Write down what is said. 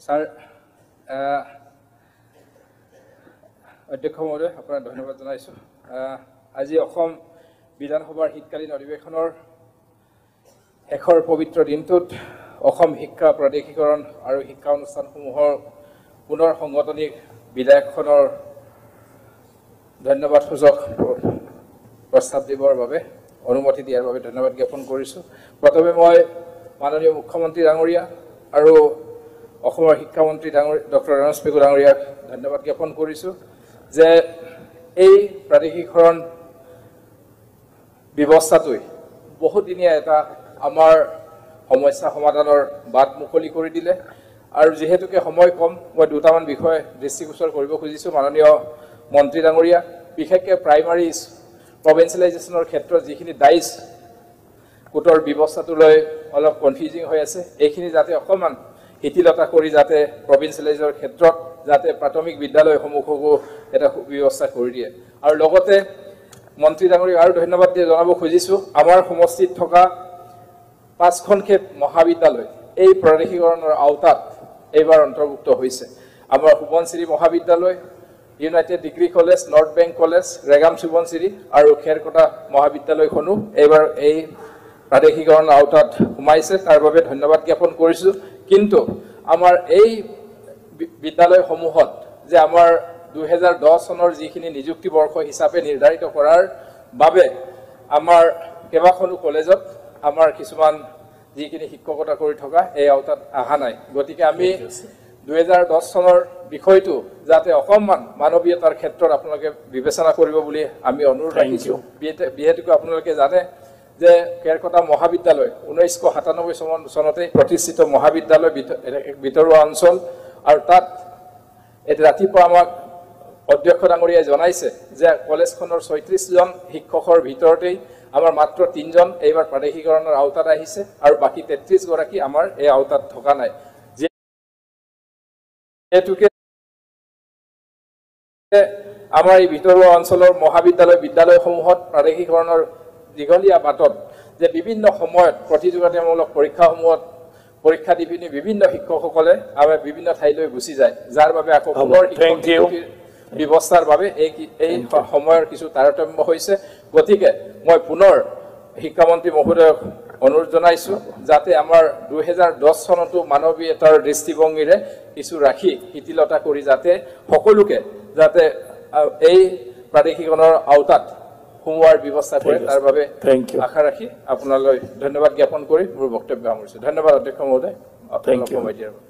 sir অধ্যক্ষ মহোদয় আপনাক ধন্যবাদ জানাইছো আজি অসম বিধানসভাৰ শীতকালীন অধিৱেশনৰ শেষৰ পবিত্ৰ দিনটোত অসম শিক্ষা প্ৰাধিকৰণ আৰু শিক্ষা অনুষ্ঠানসমূহৰ পুনৰ সংগঠনিক বিধায়কখনৰ ধন্যবাদ সূচক প্ৰস্তাৱ দিবৰ বাবে অনুমতি দিয়াৰ বাবে ধন্যবাদ জ্ঞাপন কৰিছো প্ৰথমে মই মাননীয় মুখ্যমন্ত্ৰী ডাঙৰীয়া আৰু অসমৰ শিক্ষামন্ত্ৰী ডক্টৰ ৰমেশ পেগু ডাঙৰীয়াক ধন্যবাদ জ্ঞাপন কৰিছো যে এই প্ৰাধিকৰণ ব্যৱস্থাটোই বহুদিনীয়া এটা আমাৰ সমস্যা সমাধানৰ বাট মুকলি কৰি দিলে আৰু যেহেতুকে সময় কম মই দুটামান বিষয় দৃষ্টিগোচৰ কৰিব খুজিছো মাননীয় মন্ত্ৰী ডাঙৰীয়া বিশেষকৈ প্ৰাইমাৰী প্ৰভিন্সিয়েলাইজেশ্যনৰ ক্ষেত্ৰত যিখিনি ডাইচ কোটৰ ব্যৱস্থাটোলৈ অলপ কনফিউজিং হৈ আছে এইখিনি যাতে অকণমান শিথিলতা কৰি যাতে প্ৰভিন্সিয়েলাইজৰ ক্ষেত্ৰত যাতে প্ৰাথমিক বিদ্যালয়সমূহকো এটা ব্যৱস্থা কৰি দিয়ে আৰু লগতে মন্ত্ৰী ডাঙৰীয়াক আৰু ধন্যবাদ জনাব খুজিছো আমাৰ সমষ্টিত থকা 5খন মহাবিদ্যালয় এই প্ৰাধিকৰণৰ আওতাত এইবাৰ অন্তৰ্ভুক্ত হৈছে আমাৰ সুবনশ্ৰী মহাবিদ্যালয় united degree college north bank college ৰেগাম সুবনশ্ৰী আৰু খেৰকটা মহাবিদ্যালয়খনো এইবাৰ এই প্ৰাধিকৰণৰ আওতাত সোমাইছে তাৰ বাবে ধন্যবাদ জ্ঞাপন কৰিছো কিন্তু আমাৰ এই বিদ্যালয়সমূহত যে আমাৰ 2010 চনৰ যিখিনি নিযুক্তি বৰ্ষ হিচাপে নিৰ্ধাৰিত কৰাৰ বাবে আমাৰ কেবাখনো কলেজত আমাৰ কিছুমান যিখিনি শিক্ষকতা কৰি থকা এই আওতাত অহা নাই গতিকে আমি 2010 চনৰ বিষয়টো যাতে অকণমান মানৱীয়তাৰ ক্ষেত্ৰত আপোনালোকে বিবেচনা কৰিব বুলি আমি অনুৰোধ ৰাখিছো বিহেতুকে আপোনালোকে জানে যে কেৰকটা মহাবিদ্যালয় 1997 চনতে প্ৰতিষ্ঠিত মহাবিদ্যালয় ভিতৰুৱা অঞ্চল আৰু তাত এই ৰাতিপুৱা আমাক অধ্যক্ষ ডাঙৰীয়াই জনাইছে যে কলেজখনৰ 36 জন শিক্ষকৰ ভিতৰতেই আমাৰ মাত্ৰ 3 জন এইবাৰ প্ৰাধিকৰণৰ আওতাত আহিছে আৰু বাকি 33 গৰাকী আমাৰ এই আওতাত থকা নাই যেহেতুকে আমাৰ এই ভিতৰুৱা অঞ্চলৰ মহাবিদ্যালয় বিদ্যালয়সমূহত প্ৰাধিকৰণৰ দীঘলীয়া বাটত যে বিভিন্ন সময়ত প্ৰতিযোগিতামূলক পৰীক্ষাসমূহত পৰীক্ষা দি পিনি বিভিন্ন শিক্ষকসকলে আমাৰ বিভিন্ন ঠাইলৈ গুচি যায় যাৰ বাবে আকৌ পুনৰ ব্যৱস্থাৰ বাবে এই সময়ৰ কিছু তাৰতম্য হৈছে গতিকে মই পুনৰ শিক্ষামন্ত্ৰী মহোদয়ক অনুৰোধ জনাইছো যাতে আমাৰ 2010 চনতো মানৱীয়তাৰ দৃষ্টিভংগীৰে কিছু ৰাখি শিথিলতা কৰি যাতে সকলোকে যাতে এই প্ৰাধিকৰণৰ আওতাত সোমোৱাৰ ব্যৱস্থা কৰে তাৰ বাবে আশা ৰাখি আপোনালৈ ধন্যবাদ জ্ঞাপন কৰি মোৰ বক্তব্য সামৰিছো ধন্যবাদ অধ্যক্ষ মহোদয় আপোনাক সময় দিয়াৰ বাবে